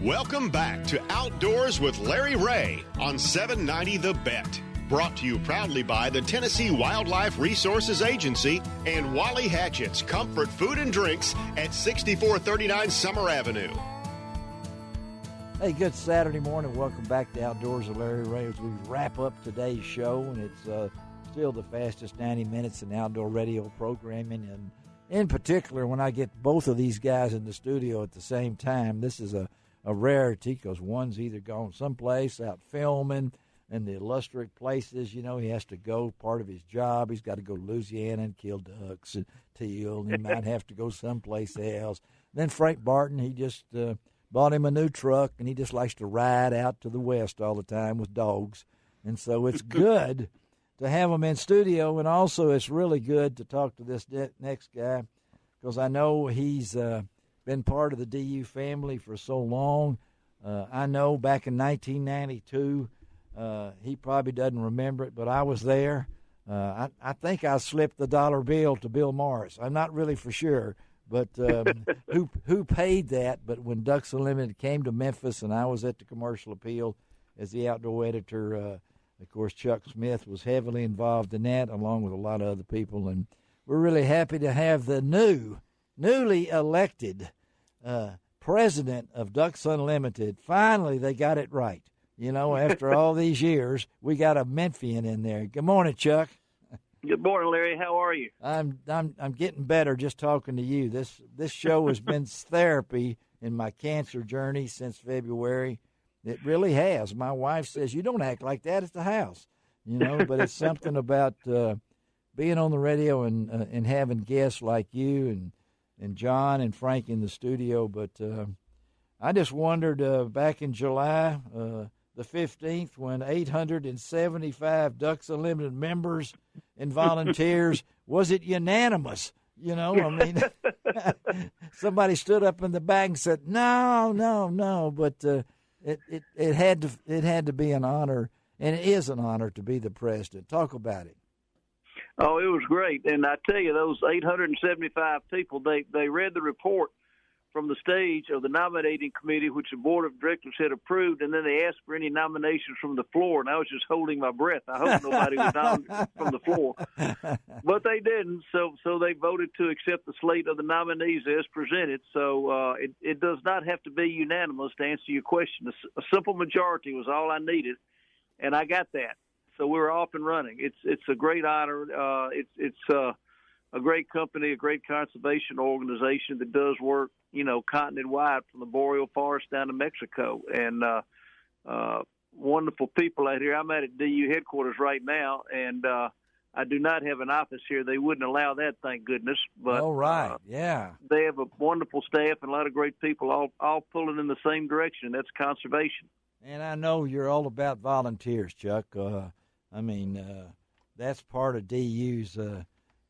Welcome back to Outdoors with Larry Ray on 790 The Bet. Brought to you proudly by the Tennessee Wildlife Resources Agency and Wally Hatchett's Comfort Food and Drinks at 6439 Summer Avenue. Hey, good Saturday morning. Welcome back to Outdoors with Larry Ray as we wrap up today's show. And it's still the fastest 90 minutes in outdoor radio programming. And in particular, when I get both of these guys in the studio at the same time, this is a rarity because one's either gone someplace out filming in the illustrious places. You know, he has to go, part of his job. He's got to go to Louisiana and kill ducks and teal, and he might have to go someplace else. Then Frank Barton, he just bought him a new truck, and he just likes to ride out to the west all the time with dogs. And so it's good to have him in studio, and also it's really good to talk to this next guy because I know he's been part of the DU family for so long. I know back in 1992, he probably doesn't remember it, but I was there. I think I slipped the dollar bill to Bill Morris. I'm not really for sure, but who paid that? But when Ducks Unlimited came to Memphis and I was at the Commercial Appeal as the outdoor editor, of course, Chuck Smith was heavily involved in that along with a lot of other people. And we're really happy to have the newly elected president of Ducks Unlimited. Finally, they got it right. You know, after all these years, we got a Memphian in there. Good morning, Chuck. Good morning, Larry. How are you? I'm getting better just talking to you. This show has been therapy in my cancer journey since February. It really has. My wife says, you don't act like that at the house, you know, but it's something about being on the radio and having guests like you and John and Frank in the studio. But I just wondered back in July the 15th when 875 Ducks Unlimited members and volunteers, was it unanimous? You know, I mean, somebody stood up in the back and said, no, but it had to be an honor, and it is an honor to be the president. Talk about it. Oh, it was great. And I tell you, those 875 people, they read the report from the stage of the nominating committee, which the board of directors had approved, and then they asked for any nominations from the floor, and I was just holding my breath. I hope nobody was nominated from the floor. But they didn't, so they voted to accept the slate of the nominees as presented. So it does not have to be unanimous to answer your question. A simple majority was all I needed, and I got that. So we're off and running. It's a great honor. It's a great company, a great conservation organization that does work, you know, continent-wide from the boreal forest down to Mexico. And wonderful people out here. I'm at DU headquarters right now, and I do not have an office here. They wouldn't allow that, thank goodness. But all right, yeah. They have a wonderful staff and a lot of great people all pulling in the same direction. That's conservation. And I know you're all about volunteers, Chuck. That's part of DU's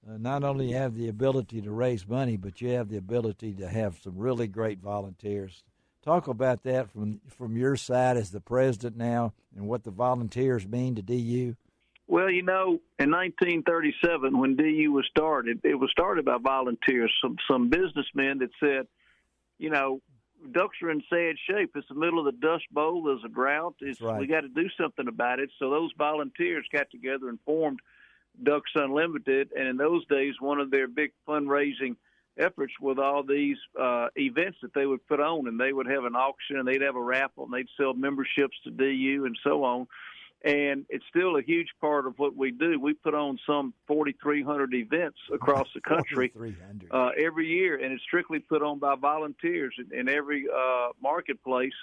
not only have the ability to raise money, but you have the ability to have some really great volunteers. Talk about that from your side as the president now and what the volunteers mean to DU. Well, you know, in 1937 when DU was started, it was started by volunteers, some businessmen that said, you know, ducks are in sad shape. It's the middle of the Dust Bowl. There's a drought. Right. We got to do something about it. So those volunteers got together and formed Ducks Unlimited, and in those days, one of their big fundraising efforts with all these events that they would put on, and they would have an auction, and they'd have a raffle, and they'd sell memberships to DU and so on. And it's still a huge part of what we do. We put on some 4,300 events across the country every year, and it's strictly put on by volunteers in every marketplace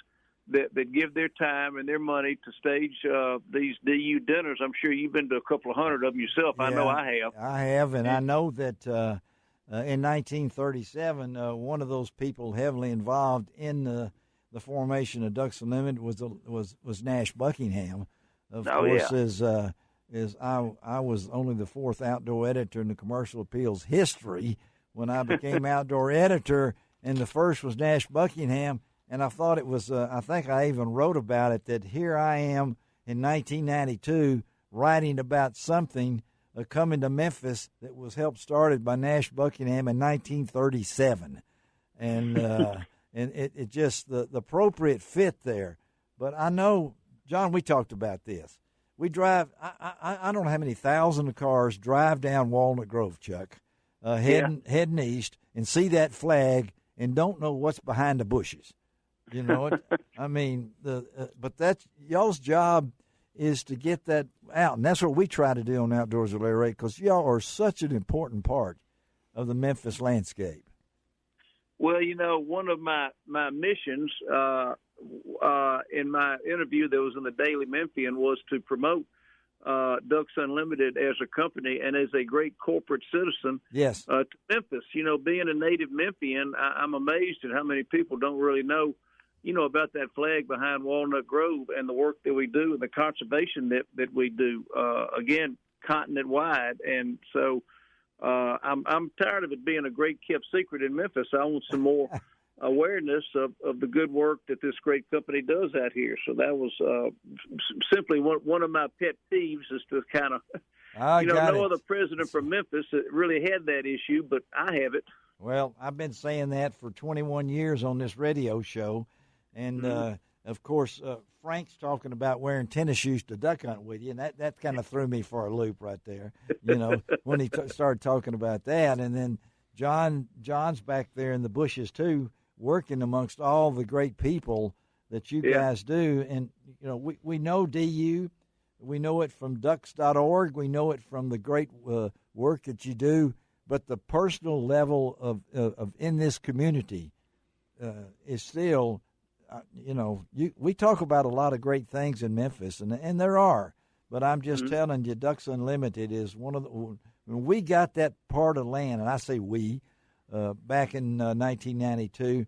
that give their time and their money to stage these DU dinners. I'm sure you've been to a couple of hundred of them yourself. Yeah, I know I have. I have, and I know that in 1937, one of those people heavily involved in the formation of Ducks Unlimited was Nash Buckingham. Of course, yeah. as I was only the fourth outdoor editor in the Commercial Appeals history when I became outdoor editor, and the first was Nash Buckingham. And I thought it was, I think I even wrote about it, that here I am in 1992 writing about something coming to Memphis that was helped started by Nash Buckingham in 1937. And and it just the appropriate fit there. But I know, John, we talked about this. We drive. I don't know how many thousand of cars drive down Walnut Grove, Chuck, heading east, and see that flag and don't know what's behind the bushes. You know, I mean, but that's y'all's job is to get that out, and that's what we try to do on Outdoors with Larry Ray, because y'all are such an important part of the Memphis landscape. Well, you know, one of my missions in my interview that was in the Daily Memphian was to promote Ducks Unlimited as a company and as a great corporate citizen to Memphis. You know, being a native Memphian, I'm amazed at how many people don't really know, you know, about that flag behind Walnut Grove and the work that we do and the conservation that we do, again, continent-wide. And so I'm tired of it being a great kept secret in Memphis. I want some more awareness of the good work that this great company does out here. So that was simply one of my pet peeves, is to kind of, no other president from Memphis really had that issue, but I have it. Well, I've been saying that for 21 years on this radio show. And, of course, Frank's talking about wearing tennis shoes to duck hunt with you, and that kind of threw me for a loop right there, you know, when he started talking about that. And then John's back there in the bushes, too, working amongst all the great people that you guys do. And, you know, we know DU. We know it from ducks.org. We know it from the great work that you do. But the personal level of in this community is still – you know, we talk about a lot of great things in Memphis, and there are, but I'm just telling you, Ducks Unlimited is one of the. When we got that part of land, and I say we, back in 1992,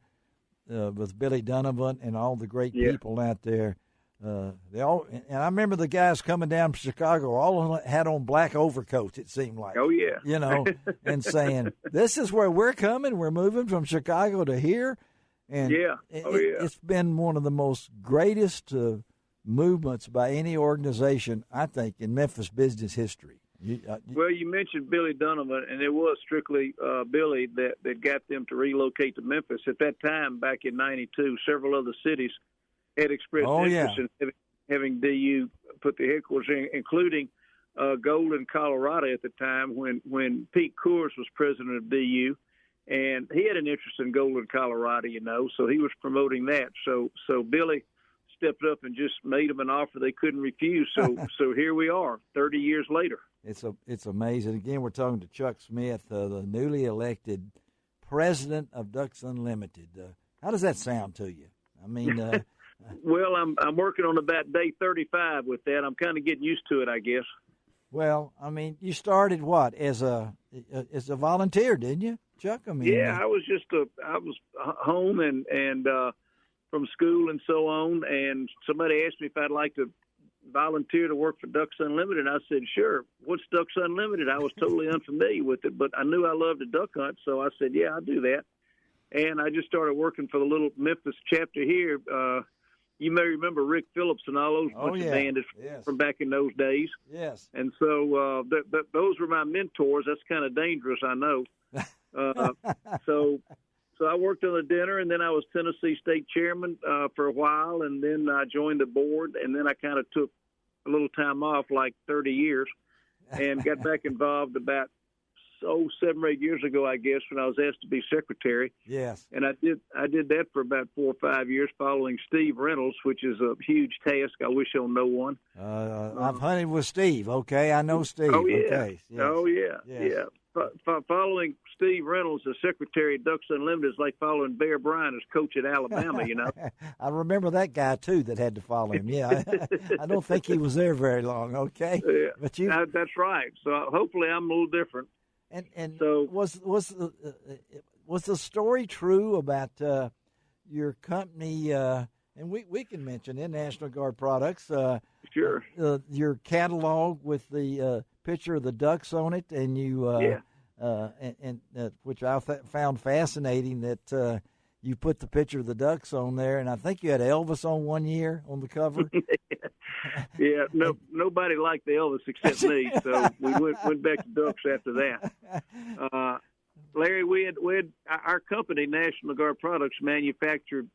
with Billy Donovan and all the great people out there, they all. And I remember the guys coming down from Chicago, all had on black overcoats. It seemed like. Oh yeah. You know, and saying, "This is where we're coming. We're moving from Chicago to here." And it's been one of the most greatest movements by any organization, I think, in Memphis business history. Well, you mentioned Billy Donovan, and it was strictly Billy that got them to relocate to Memphis. At that time, back in '92, several other cities had expressed interest in having DU put the headquarters in, including Golden, Colorado at the time when Pete Coors was president of DU. And he had an interest in Golden, Colorado, you know, so he was promoting that. So Billy stepped up and just made them an offer they couldn't refuse. So here we are, 30 years later. It's amazing. Again, we're talking to Chuck Smith, the newly elected president of Ducks Unlimited. How does that sound to you? I mean, well, I'm working on about day 35 with that. I'm kind of getting used to it, I guess. Well, I mean, you started what as a volunteer, didn't you, Chuck? I mean, I was home and from school and so on, and somebody asked me if I'd like to volunteer to work for Ducks Unlimited. I said, sure. What's Ducks Unlimited? I was totally unfamiliar with it, but I knew I loved to duck hunt, so I said, yeah, I'll do that. And I just started working for the little Memphis chapter here. You may remember Rick Phillips and all those bunch of bandits from back in those days. Yes. And so those were my mentors. That's kind of dangerous, I know. So I worked on the dinner, and then I was Tennessee state chairman for a while, and then I joined the board, and then I kind of took a little time off, like 30 years, and got back involved about 7 or 8 years ago, I guess, when I was asked to be secretary. Yes. And I did that for about 4 or 5 years, following Steve Reynolds, which is a huge task. I wish on no one. I've hunted with Steve. Okay, I know Steve. Oh yeah. Okay. Yes. Oh yeah. Yes. Yeah. Following Steve Reynolds as secretary at Ducks Unlimited is like following Bear Bryant as coach at Alabama, you know. I remember that guy, too, that had to follow him. Yeah, I don't think he was there very long, okay? Yeah, but that's right. So hopefully I'm a little different. And so, was the story true about your company, and we can mention in National Guard Products, sure, your catalog with the picture of the ducks on it, and you which I found fascinating that you put the picture of the ducks on there, and I think you had Elvis on one year on the cover. Yeah, nobody liked the Elvis except me, so we went back to ducks after that. Larry, we had our company, National Guard Products, manufactured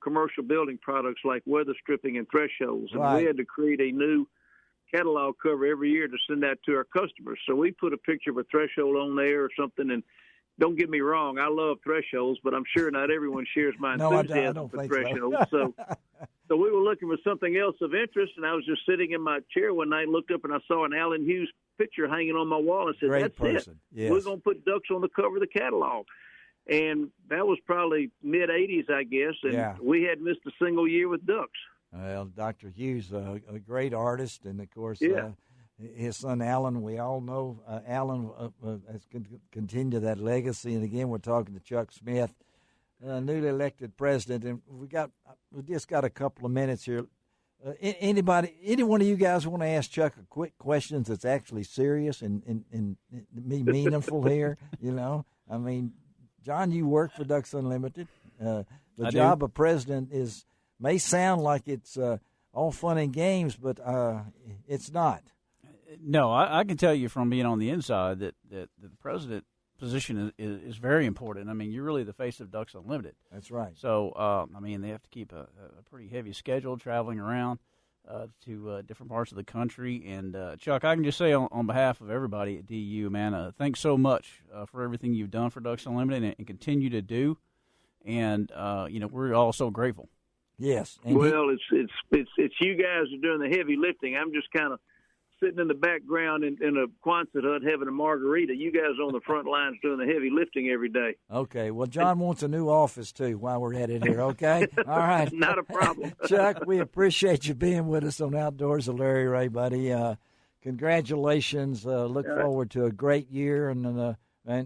commercial building products like weather stripping and thresholds, and Right. we had to create a new catalog cover every year to send out to our customers. So we put a picture of a threshold on there or something. And don't get me wrong, I love thresholds, but I'm sure not everyone shares my enthusiasm I don't for think thresholds. So we were looking for something else of interest, and I was just sitting in my chair one night, looked up, and I saw an Allen Hughes picture hanging on my wall, and said, Great "That's person. it. Yes. We're going to put ducks on the cover of the catalog." And that was probably mid-'80s, I guess, and Yeah. we hadn't missed a single year with ducks. Well, Dr. Hughes, a great artist, and of course, Yeah. his son Alan. We all know Alan has continued that legacy. And again, we're talking to Chuck Smith, newly elected president, and we just got a couple of minutes here. Any one of you guys want to ask Chuck a quick question that's actually serious and be meaningful here? You know, I mean, John, you work for Ducks Unlimited. The job of president may sound like it's all fun and games, but it's not. No, I can tell you from being on the inside that the president position is very important. I mean, you're really the face of Ducks Unlimited. That's right. So, I mean, they have to keep a pretty heavy schedule traveling around to different parts of the country. And, Chuck, I can just say on behalf of everybody at DU, man, thanks so much for everything you've done for Ducks Unlimited and continue to do. And, we're all so grateful. Yes. And Well, it's you guys are doing the heavy lifting. I'm just kind of sitting in the background in a Quonset hut having a margarita. You guys are on the front lines doing the heavy lifting every day. Okay. Well, John wants a new office, too, while we're at it here, okay? All right. Not a problem. Chuck, we appreciate you being with us on Outdoors of Larry Ray, buddy. Congratulations. Look forward to a great year and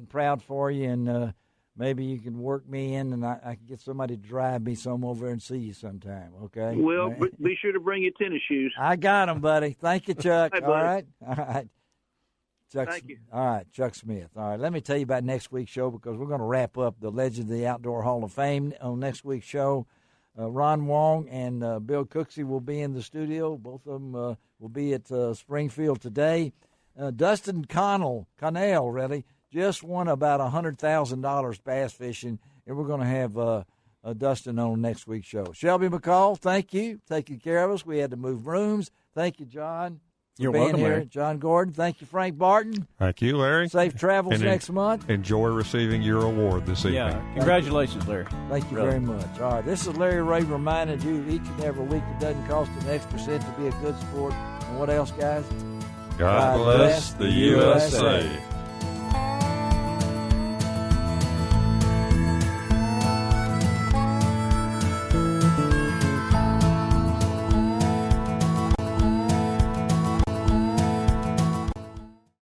proud for you. And maybe you can work me in, and I can get somebody to drive me some over and see you sometime, okay? Well, be sure to bring your tennis shoes. I got them, buddy. Thank you, Chuck. Hey, All buddy. right. Chuck, Thank you. All right, Chuck Smith. All right, let me tell you about next week's show because we're going to wrap up the Legend of the Outdoor Hall of Fame on next week's show. Ron Wong and Bill Cooksey will be in the studio. Both of them will be at Springfield today. Dustin Connell, just won about $100,000 bass fishing, and we're going to have Dustin on next week's show. Shelby McCall, thank you. Taking care of us. We had to move rooms. Thank you, John. You're being welcome, here. Larry. John Gordon. Thank you, Frank Barton. Thank you, Larry. Safe travels And next month. Enjoy receiving your award this evening. Yeah, congratulations, Larry. Thank you Really. very much. All right, this is Larry Ray reminding you each and every week it doesn't cost an extra cent to be a good sport. And what else, guys? God bless the USA.